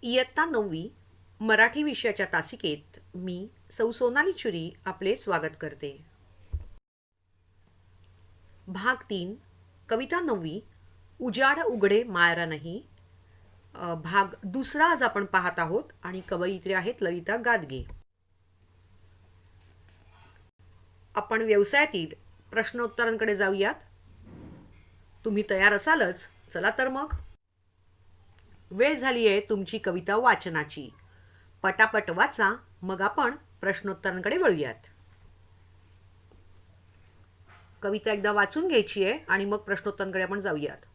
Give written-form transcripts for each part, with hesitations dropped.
इयत्ता 9वी मराठी विषयाच्या तासिकेत मी सौ सोनाली चुरी आपले स्वागत करते. भाग 3 कविता 9वी उजाड उघडे मायरा नाही. भाग दुसरा आज आपण पाहत आहोत आणि कवयित्री आहेत ललिता गादगे. आपण व्यवसायातील प्रश्नोत्तरांकडे जाऊयात. तुम्ही तयार असालच? चला तर मग. वेळ झाली आहे तुमची कविता वाचनाची. पटापट वाचा, मग आपण प्रश्नोत्तरांकडे वळूयात. कविता एकदा वाचून घ्यायची आहे आणि मग प्रश्नोत्तरांकडे आपण जाऊयात.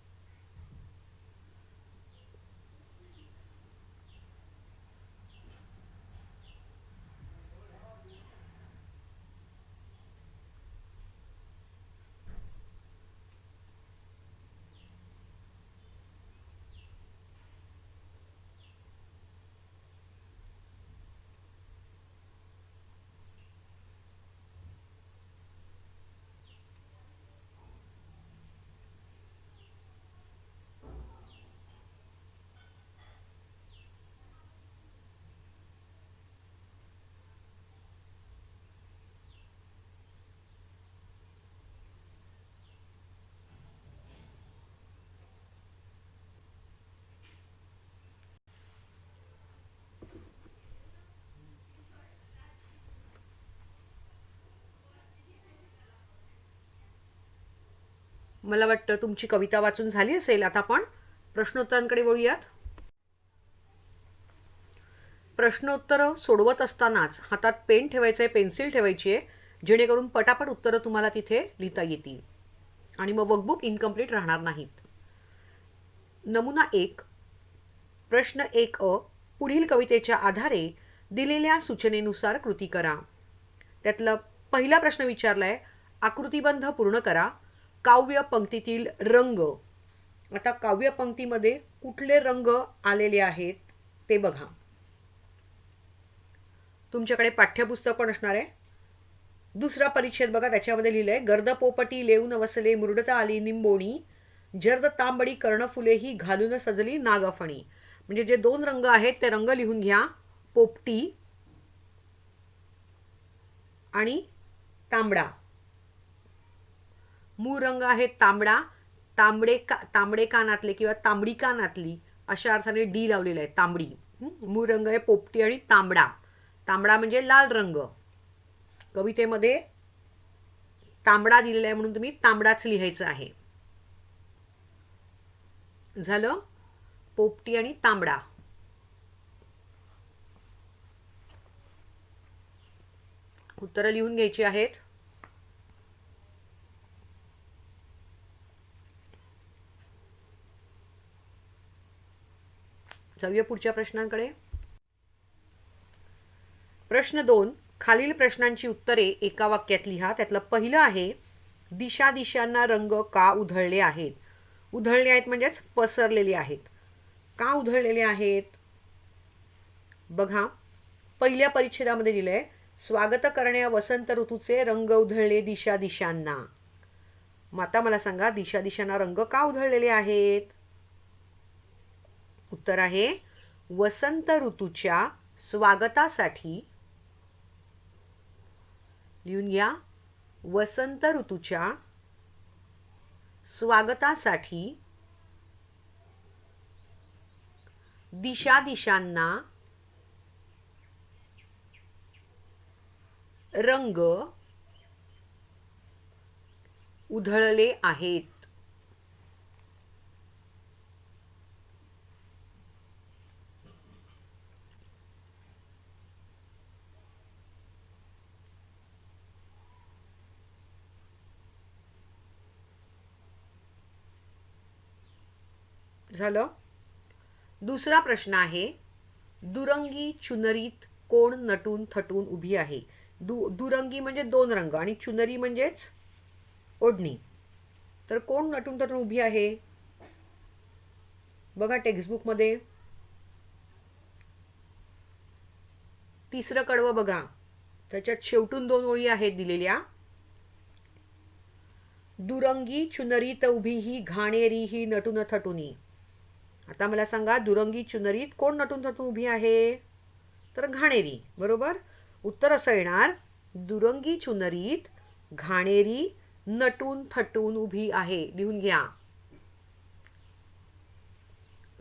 मला वाटतं तुमची कविता वाचून झाली असेल. आता आपण प्रश्नोत्तरांकडे वळूयात. प्रश्नोत्तरं सोडवत असतानाच हातात पेन ठेवायचं आहे, पेन्सिल ठेवायची आहे, जेणेकरून पटापट उत्तरं तुम्हाला तिथे लिहिता येतील आणि मग वर्कबुक इनकम्प्लीट राहणार नाहीत. नमुना 1 प्रश्न 1 पुढील कवितेच्या आधारे दिलेल्या सूचनेनुसार कृती करा. त्यातला पहिला प्रश्न विचारलाय, आकृतिबंध पूर्ण करा. काव्य पंक्तीतील रंग. आता काव्य पंक्तीमध्ये कुठले रंग आलेले आहेत ते बघा. तुमच्याकडे पाठ्यपुस्तक पण असणार आहे. दुसरा परिच्छेद बघा, त्याच्यामध्ये लिहिलंय, गर्द पोपटी लेऊन वसले मुरडता आली निंबोणी, जर्द तांबडी कर्णफुले ही घालून सजली नागफणी. म्हणजे जे दोन रंग आहेत ते रंग लिहून घ्या. पोपटी आणि तांबडा. मूळ रंग आहे तांबडा. तांबडे कानातले किंवा तांबडी कानातली अशा अर्थाने डी लावलेला आहे, तांबडी. मूळ रंग आहे पोपटी आणि तांबडा. तांबडा म्हणजे लाल रंग. कवितेमध्ये तांबडा दिलेला आहे म्हणून तुम्ही तांबडाच लिहायचं आहे. झालं? पोपटी आणि तांबडा. उत्तरं लिहून घ्यायची आहेत. जाऊया पुढच्या प्रश्नांकडे. प्रश्न 2 खालील प्रश्नांची उत्तरे एका वाक्यात लिहा. त्यातलं पहिलं आहे, दिशा दिशांना रंग का उधळले आहेत. उधळले आहेत म्हणजेच पसरलेले आहेत. का उधळलेले आहेत बघा. पहिल्या परिच्छेदामध्ये दिलंय, स्वागत करण्या वसंत ऋतूचे रंग उधळले दिशा दिशांना. मग आता मला सांगा, दिशा दिशांना रंग का उधळलेले आहेत. उत्तर आहे, वसंत ऋतूच्या स्वागतासाठी. लिहून घ्या, वसंत ऋतूच्या स्वागतासाठी दिशा दिशांना रंग उधळले आहेत. झालं? दुसरा प्रश्न आहे, दुरंगी चुनरीत कोण नटून थटून उभी आहे. दुरंगी म्हणजे दोन रंग आणि चुनरी म्हणजेच ओढणी. तर कोण नटून थटून उभी आहे बघा टेक्स्टबुक मध्ये. तिसरं कडवं बघा, त्याच्यात शेवटून दोन ओळी आहेत दिलेल्या. दुरंगी चुनरीत उभी ही घाणेरी ही नटून थटुनी. आता मला सांगा, दुरंगी चुनरीत कोण नटून थटून उभी आहे? तर घाणेरी. बरोबर. उत्तर असं येणार, दुरंगी चुनरीत घाणेरी नटून थटून उभी आहे. लिहून घ्या.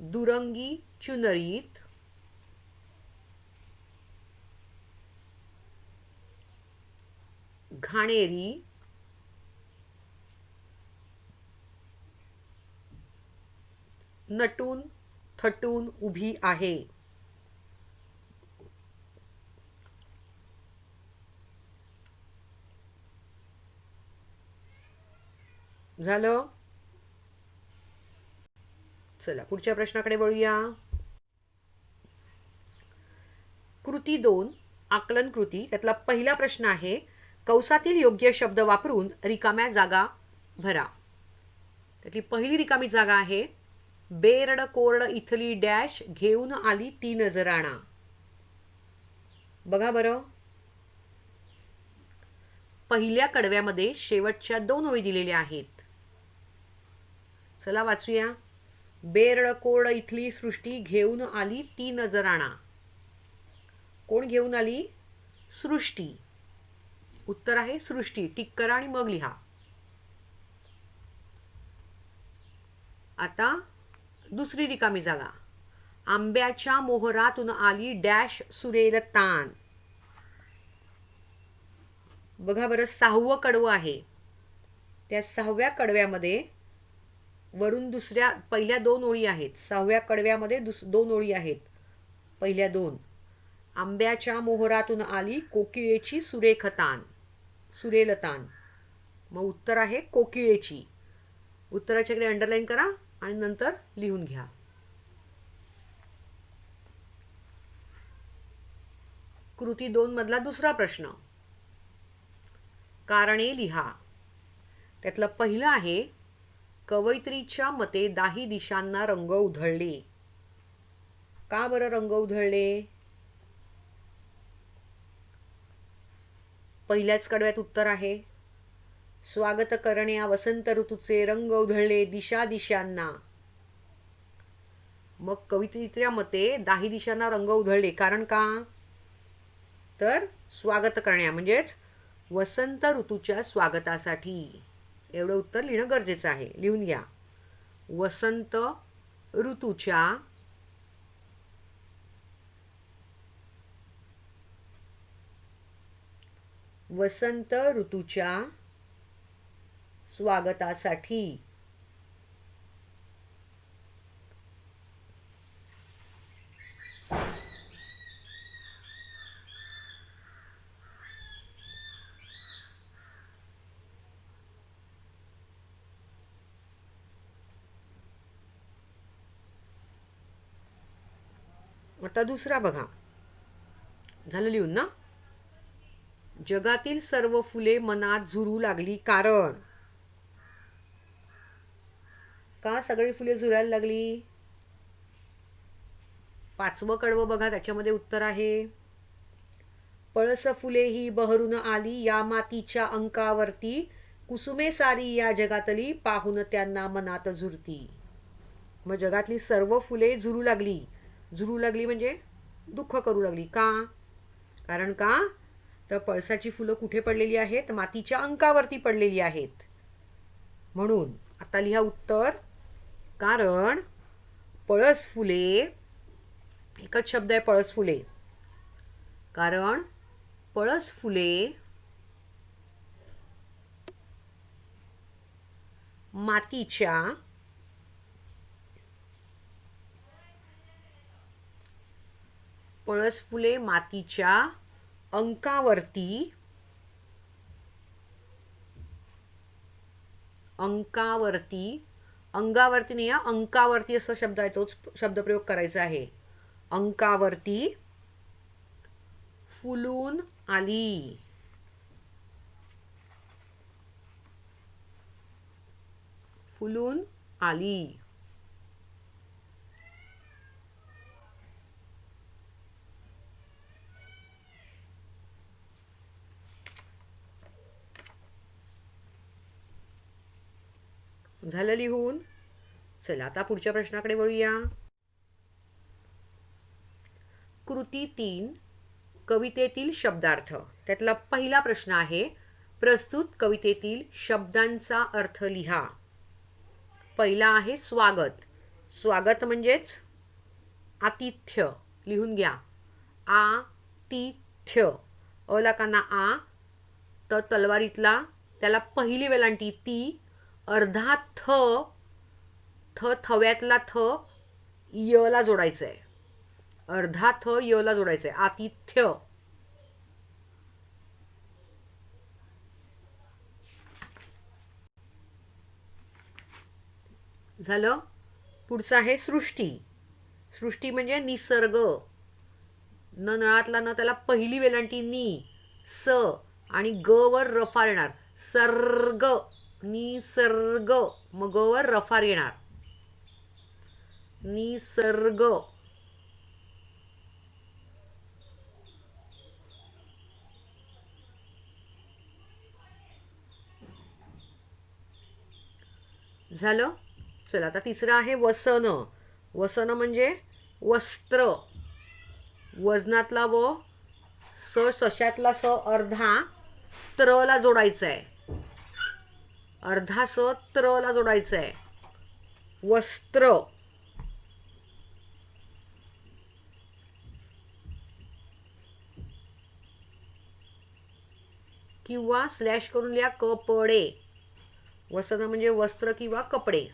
दुरंगी चुनरीत घाणेरी नटून थटून उभी आहे. झालं? चला पुढच्या प्रश्नाकडे वळूया. कृती 2, आकलन कृती. त्यातला पहिला प्रश्न आहे, कंसातील योग्य शब्द वापरून रिकाम्या जागा भरा. त्यातली पहिली रिकामी जागा आहे, बेरड कोरड इथली डॅश घेऊन आली ती नजराणा. बघा बरं, पहिल्या कडव्यामध्ये शेवटच्या 2 ओळी दिलेल्या आहेत. चला वाचूया. बेरड कोरड इथली सृष्टी घेऊन आली ती नजराणा. कोण घेऊन आली? सृष्टी. उत्तर आहे सृष्टी. टिक करा आणि मग लिहा. आता दुसरी रिकामी जागा, आंब्याच्या मोहरातून आली डॅश सुरेल तान. बघा बरं, 6वं कडवं आहे. त्या 6व्या कडव्यामध्ये वरून पहिल्या 2 ओळी आहेत. 6व्या कडव्यामध्ये 2 ओळी आहेत. पहिल्या 2, आंब्याच्या मोहरातून आली कोकिळेची सुरेख तान, सुरेल तान. मग उत्तर आहे कोकिळेची. उत्तराच्याकडे अंडरलाईन करा आणि नंतर लिहून घ्या. कृती 2 मधला दुसरा प्रश्न, कारणे लिहा. त्यातलं पहिलं आहे, कवयित्रीच्या मते दाही दिशांना रंग उधळले. का बरं रंग उधळले? पहिल्याच कडव्यात उत्तर आहे, स्वागत करण्या वसंत ऋतूचे रंग उधळले दिशा दिशांना. मग कवयित्रीच्या मते दाही दिशांना रंग उधळले, कारण का? तर स्वागत करण्या म्हणजेच वसंत ऋतूच्या स्वागतासाठी. एवढं उत्तर लिहिणं गरजेचं आहे. लिहून घ्या. वसंत ऋतूच्या स्वागतासाठी. आता दुसरा बघा. झालं लिहून ना? जगातील सर्व फुले मनात झुरू लागली, कारण का सगळी फुले झुरायला लागली? 5वं कडवं बघा, त्याच्यामध्ये उत्तर आहे, पळस फुले ही बहरून आली या मातीच्या अंकावरती, कुसुमे सारी या जगातली पाहून त्यांना मनात झुरती. मग जगातली सर्व फुले झुरू लागली. झुरू लागली म्हणजे दुःख करू लागली. का? कारण का? तर पळसाची फुलं कुठे पडलेली आहेत? मातीच्या अंकावरती पडलेली आहेत. म्हणून आता लिहा उत्तर, कारण पळस फुले, एकच शब्द आहे पळस फुले, कारण पळस फुले मातीच्या अंकावरती अंगावरती नाही, अंकावरती असा शब्द आहे, तोच शब्दप्रयोग करायचा आहे. अंकावरती फुलून आली. फुलून आली. झालं लिहून? चला आता पुढच्या प्रश्नाकडे वळूया. कृती 3 कवितेतील शब्दार्थ. त्यातला पहिला प्रश्न आहे, प्रस्तुत कवितेतील शब्दांचा अर्थ लिहा. पहिला आहे स्वागत. स्वागत म्हणजेच आतिथ्य. लिहून घ्या. आतिथ्य. अला काना आ, त तलवारीतला, त्याला पहिली वेलांटी ती, अर्धा थ, थव्यातला थ यला जोडायचं आहे. अर्धा थ यला जोडायचं आहे. आतिथ्य. झालं. पुढचं आहे सृष्टी. सृष्टी म्हणजे निसर्ग. न नळातला न, त्याला पहिली वेलांटी नी, स आणि ग वर रफार येणार. सर्ग, निसर्ग. मग ग वर रफार येणार. निसर्ग. झालं. चला आता तिसरं आहे वसन. वसन म्हणजे वस्त्र. वजनातला व, सशातला स अर्धा त्रला जोडायचा आहे. अर्धा स त्रला जोडायचा आहे. वस्त्र. किंवा स्लॅश करून लिहा कपडे. वसन म्हणजे वस्त्र किंवा कपडे.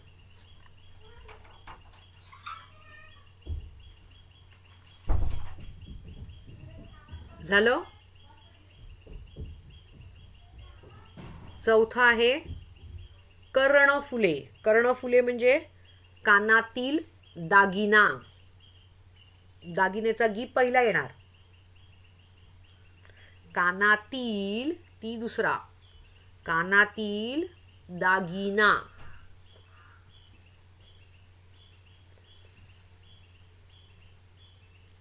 झालं. चौथा आहे कर्णफुले. कर्णफुले म्हणजे कानातील दागिना. दागिनेचा गी पहिला येणार. कानातील, ती दुसरा. कानातील दागिना.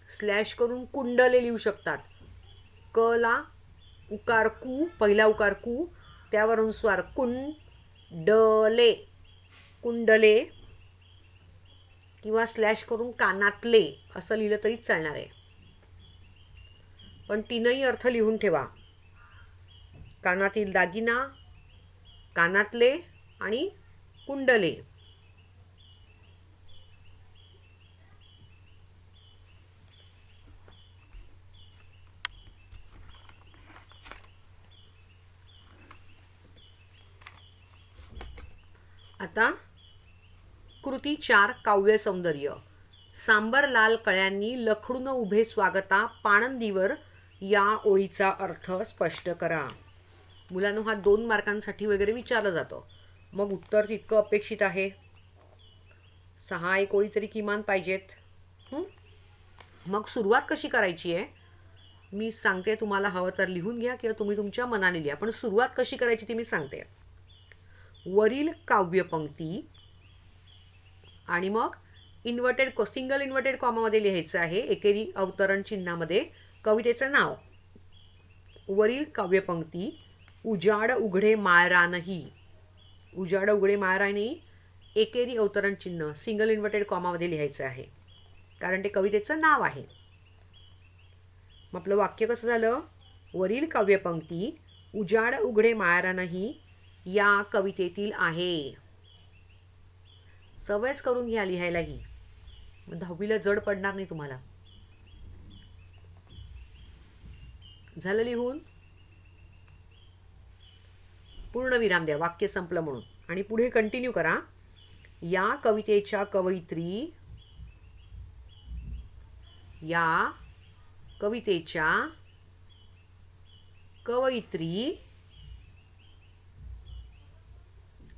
स्लॅश करून कुंडले लिहू शकतात. क ला उकार कू, पहिला उकार कू, त्यावर अनुस्वार कुंडले. कुंडले. किंवा स्लॅश करून कानातले असं लिहिलं तरी चालणार आहे. पण तीनही अर्थ लिहून ठेवा. कानातील दागिना, कानातले आणि कुंडले. आता कृती 4 काव्य सौंदर्य. सांबर लाल कळ्यांनी लखडून उभे स्वागता पाणंदीवर या ओळीचा अर्थ स्पष्ट करा. मुलांनो, हा 2 मार्कांसाठी वगैरे विचारलं जातं. मग उत्तर तितकं अपेक्षित आहे. 6 एक ओळी तरी किमान पाहिजेत. मग सुरुवात कशी करायची आहे मी सांगते. तुम्हाला हवं तर लिहून घ्या किंवा तुम्ही तुमच्या मनाने लिहा. पण सुरुवात कशी करायची ती मी सांगते. वरील काव्यपंक्ती आणि मग सिंगल इन्व्हर्टेड कॉमामध्ये लिहायचं आहे एकेरी अवतरण चिन्हामध्ये कवितेचं नाव. वरील काव्यपंक्ती उजाड उघडे मायरा नाही. उजाड उघडे मायरा नाही एकेरी अवतरण चिन्ह सिंगल इन्व्हर्टेड कॉमामध्ये लिहायचं आहे, कारण ते कवितेचं नाव आहे. मग आपलं वाक्य कसं झालं? वरील काव्यपंक्ती उजाड उघडे मायरा नाही या कवितेतील आहे. सवयच करून घ्या लिहायलाही, मग 10वीला जड पडणार नाही तुम्हाला. झालं लिहून? पूर्णविराम द्या, वाक्य संपलं म्हणून, आणि पुढे कंटिन्यू करा. या कवितेच्या कवयित्री, या कवितेच्या कवयित्री,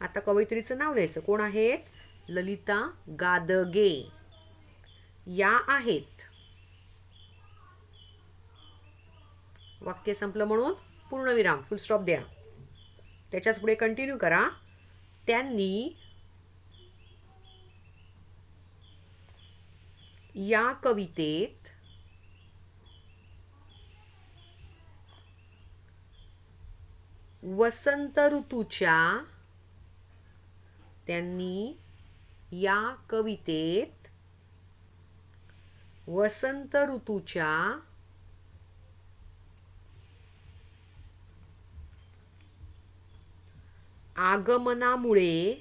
आता कवयित्रीचं नाव लिहायचं. कोण आहेत? ललिता गादगे या आहेत. वाक्य संपलं म्हणून पूर्णविराम, फुल स्टॉप द्या. त्याच्याच पुढे कंटिन्यू करा. त्यांनी या कवितेत वसंत ऋतूच्या, त्यांनी या कवितेत वसंत ऋतूच्या आगमनामुळे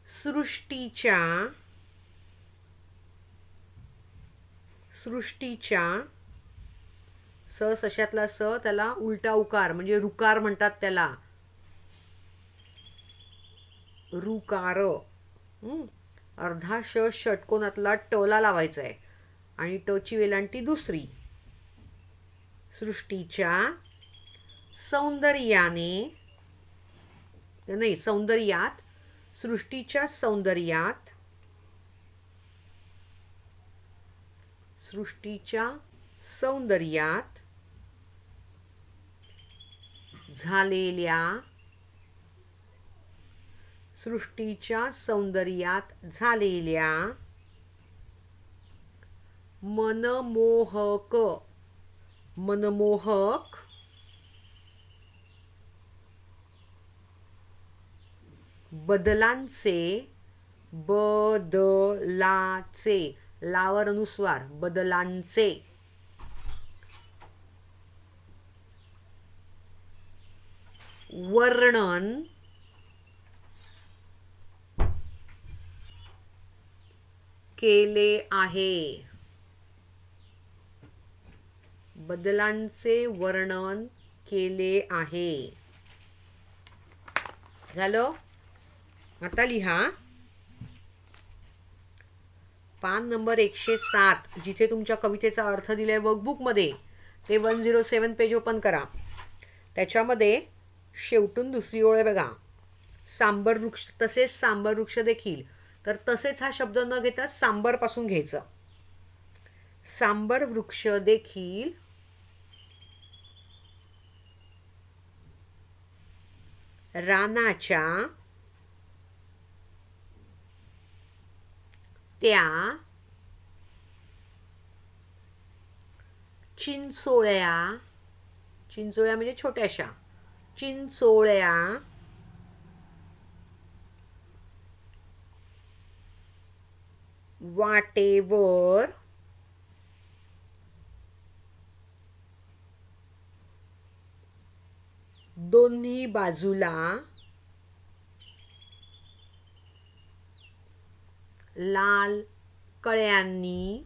सृष्टीच्या स सशातला स त्याला उलटा उकार म्हणजे रुकार म्हणतात त्याला. रुकार. अर्धा ष षटकोनातला टला लावायचा आहे आणि टची वेलांटी दुसरी. सृष्टीच्या सौंदर्याने नाही सौंदर्यात सृष्टीच्या सौंदर्यात झालेल्या मनमोहक बदलाचे लावर अनुस्वार बदलांचे वर्णन केले आहे. बदलांचे वर्णन केले आहे. झालं. आता लिहा पान नंबर 107 जिथे तुमच्या कवितेचा अर्थ दिलाय वर्कबुक मध्ये ते 107 पेज ओपन करा. त्याच्यामध्ये शेवटून दुसरी ओळ बघा. सांबर वृक्ष तसेच सांबर वृक्ष देखील. तर तसेच हा शब्द न घेता सांबर पासून घ्यायचं. सांबर वृक्ष देखील रानाच्या त्या चिंचोळ्या म्हणजे छोट्याशा चिंचोळ्या वाटेवर दोन्ही बाजूला लाल कळ्यांनी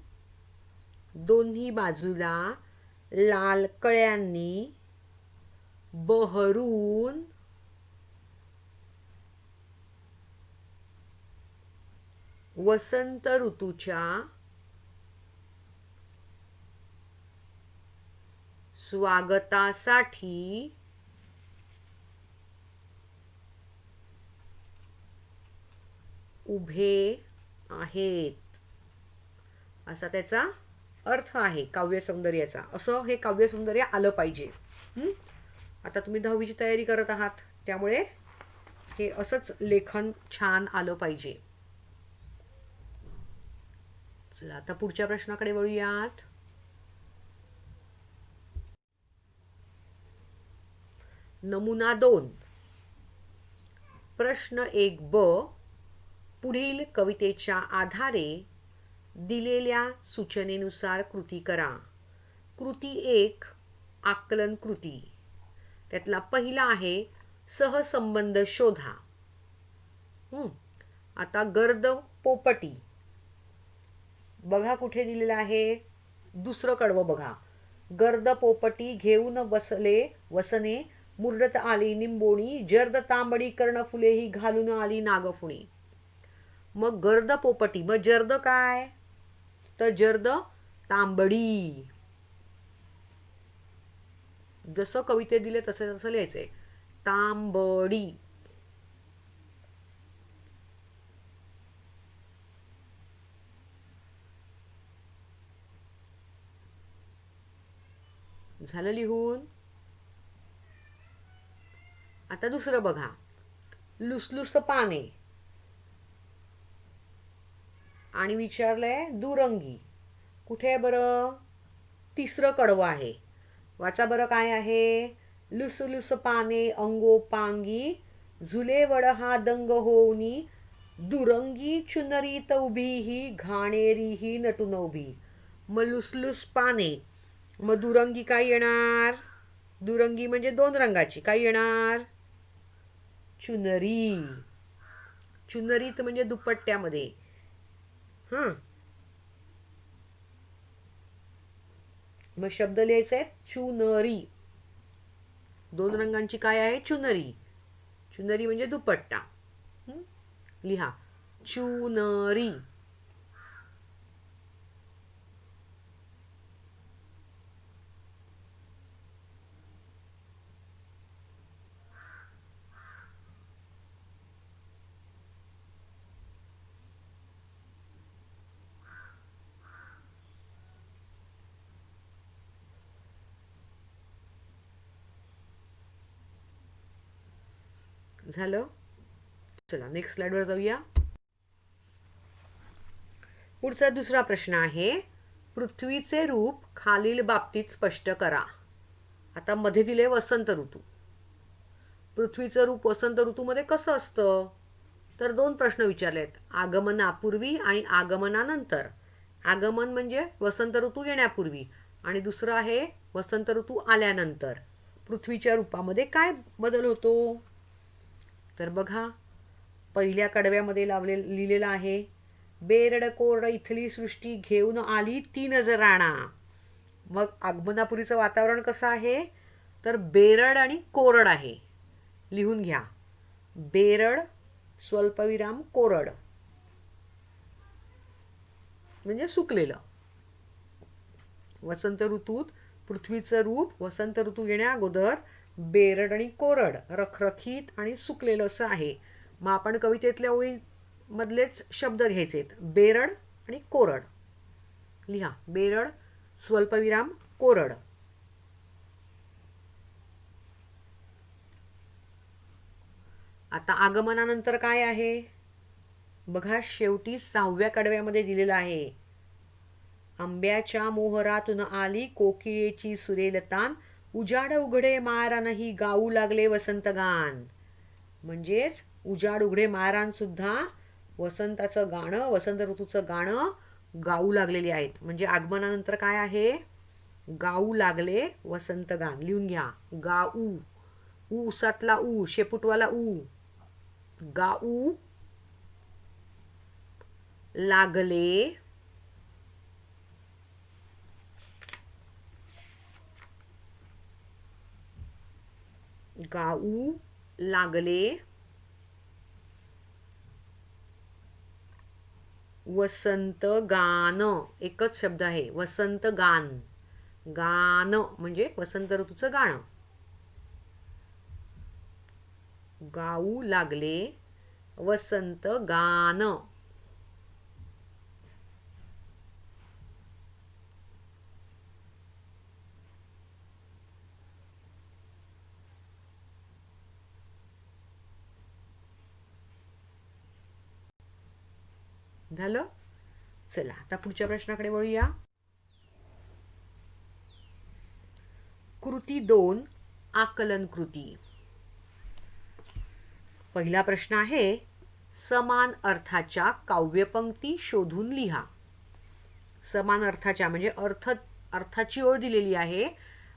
बहरून वसंत ऋतूच्या स्वागतासाठी उभे आहेत असा त्याचा अर्थ आहे काव्य सौंदर्याचा. असं हे काव्य सौंदर्य आलं पाहिजे. आता तुम्ही 10वीची तयारी करत आहात त्यामुळे हे असंच लेखन छान आलं पाहिजे. चला आता पुढच्या प्रश्नाकडे वळूयात. नमुना 2 प्रश्न 1ब पुढील कवितेच्या आधारे दिलेल्या सूचनेनुसार कृती करा. कृती 1 आकलन कृती. त्यातला पहिला आहे सहसंबंध शोधा. आता गर्द पोपटी बघा कुठे दिलेलं आहे. दुसरं कडवं बघा. गर्द पोपटी घेऊन वसने मुरडत आली निंबोणी जर्द तांबडी कर्णफुले ही घालून आली नागफुणी. मग गर्द पोपटी मग जर्द काय तर जर्द तांबडी. जसं कवितेत दिले तसं लिहायचंय तांबडी. झालं लिहून. आता दुसरं बघा. लुसलुस पाने आणि विचारलंय दुरंगी. कुठे आहे बरं? तिसरं कडवं आहे. वाचा बरं काय आहे. लुसलुस पाने अंगोपांगी झुले वड हा दंग होऊनी दुरंगी चुनरीत उभी ही घाणेरी ही नटून उभी. मग लुसलुस पाने, मग दुरंगी काय येणार? दुरंगी म्हणजे दोन रंगाची. काय येणार? चुनरी. चुनरीत म्हणजे दुपट्ट्यामध्ये. हां, मग शब्द लिहायचे आहेत चुनरी. दोन रंगांची काय आहे? चुनरी. चुनरी म्हणजे दुपट्टा. लिहा चुनरी. झालं. चला नेक्स्ट स्लाइडवर जाऊया. पुढचा दुसरा प्रश्न आहे. पृथ्वीचे रूप खालील बाबतीत स्पष्ट करा. आता मध्ये दिले वसंत ऋतू. पृथ्वीचं रूप वसंत ऋतूमध्ये कसं असतं? तर दोन प्रश्न विचारलेत. आगमनापूर्वी आणि आगमनानंतर. आगमन म्हणजे वसंत ऋतू येण्यापूर्वी आणि दुसरं आहे वसंत ऋतू आल्यानंतर. पृथ्वीच्या रूपामध्ये काय बदल होतो? तर बघा, पहिल्या कडव्यामध्ये लिहिलेलं आहे. बेरड कोरड इथली सृष्टी घेऊन आली ती नजराणा. मग आगमनापूर्वीचं वातावरण कसं आहे? तर बेरड आणि कोरड आहे. लिहून घ्या. बेरड स्वल्पविराम कोरड म्हणजे सुकलेलं. वसंत ऋतूत पृथ्वीचं रूप वसंत ऋतू येण्या अगोदर बेरड आणि कोरड, रखरखीत आणि सुकलेलं असं आहे. मग आपण कवितेतल्या ओळीमधलेच शब्द घ्यायचेत. बेरड आणि कोरड. लिहा बेरड स्वल्पविराम कोरड. आता आगमनानंतर काय आहे? बघा शेवटी 6व्या कडव्यामध्ये दिलेलं आहे. आंब्याच्या मोहरातून आली कोकिळेची सुरेल तान उजाड उघडे मारानही गाऊ लागले वसंत गान. म्हणजेच उजाड उघडे मारान सुद्धा वसंताचं गाणं, वसंत ऋतूचं गाणं गाऊ लागलेली आहेत. म्हणजे आगमनानंतर काय आहे? गाऊ लागले वसंत गान. लिहून घ्या. गाऊ. ऊसातला ऊ, शेपुटवाला ऊ. गाऊ लागले गाऊ लागले वसंत गान. एकच शब्द आहे वसंत गान. गान म्हणजे वसंत ऋतूचं गाणं. गाऊ लागले वसंत गान. झालं. चला आता पुढच्या प्रश्नाकडे वळूया. कृती 2 आकलन कृती. पहिला प्रश्न आहे. समान अर्थाच्या काव्यपंक्ती शोधून लिहा. समान अर्थाच्या म्हणजे अर्थाची ओळ दिलेली आहे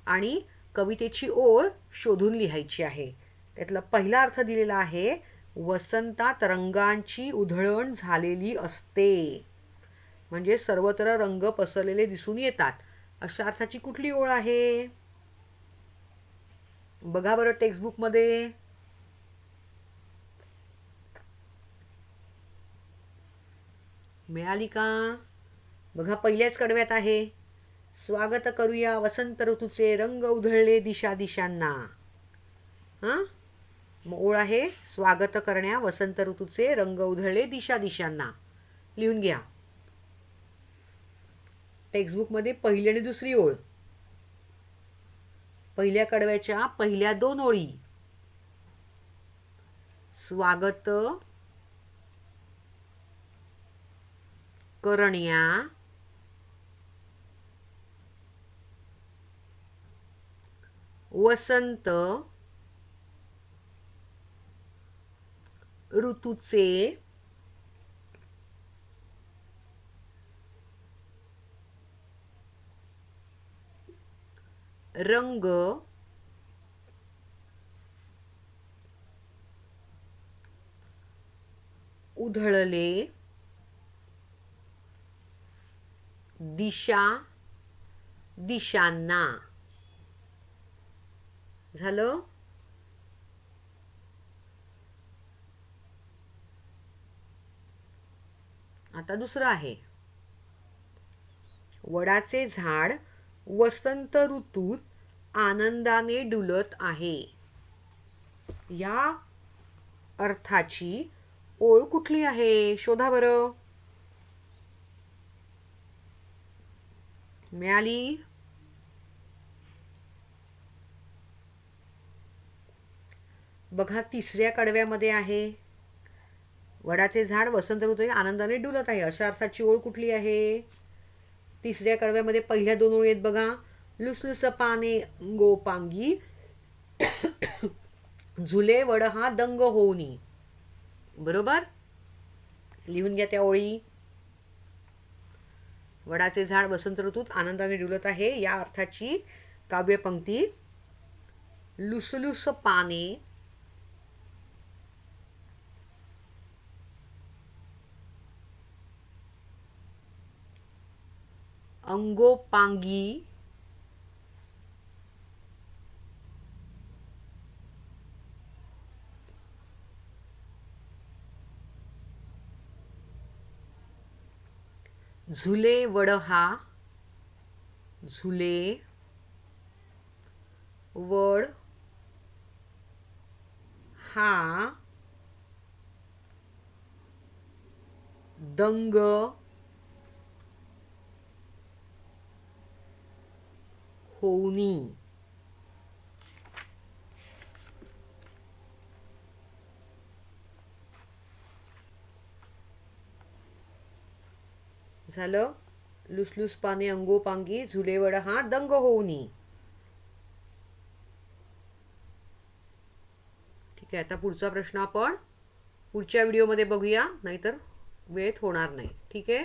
आणि कवितेची ओळ शोधून लिहायची आहे. त्यातला पहिला अर्थ दिलेला आहे. वसंतात रंगांची उधळण झालेली असते. म्हणजे सर्वत्र रंग पसरलेले दिसून येतात. अशा अर्थाची कुठली ओळ आहे? बघा बरं टेक्स्टबुकमध्ये. मिळाली का? बघा पहिल्याच कडव्यात आहे. स्वागत करूया वसंत ऋतूचे रंग उधळले दिशा दिशांना. हां, मग ओळ आहे स्वागत करण्या वसंत ऋतूचे रंग उधळले दिशा दिशांना. लिहून घ्या. टेक्स्टबुकमध्ये पहिली आणि दुसरी ओळ. पहिल्या कडव्याच्या पहिल्या 2 ओळी. स्वागत करण्या, वसंत ऋतूचे रंग उधळले, दिशा दिशांना. झालं? आता दुसरं आहे. वडाचे झाड वसंत ऋतूत आनंदाने डुलत आहे. या अर्थाची ओळ कुठली आहे? शोधा बरं. मिळाली? बघा तिसऱ्या कडव्यामध्ये आहे. वडाचे झाड वसंत ऋतूत आनंदाने डुलत आहे. अशा अर्थाची ओळ कुठली आहे? तिसऱ्या कडव्यामध्ये पहिल्या दोन ओळी आहेत बघा. लुसलुस पाने गोपांगी, झुले वड हा दंग होऊनी. बरोबर? लिहून घ्या त्या ओळी. वडाचे झाड वसंत ऋतूत आनंदाने डुलत आहे या अर्थाची काव्यपंक्ती लुसलुस पाने अंगोपांगी झुले वड हा झुले वड हा दंग होऊनी. झालं? लुसलुस पाने अंगोपांगी, झुलेवड हा दंग होऊनी. ठीक आहे. आता पुढचा प्रश्न आपण पुढच्या व्हिडिओमध्ये बघूया, नाहीतर वेळेत होणार नाही. ठीक आहे.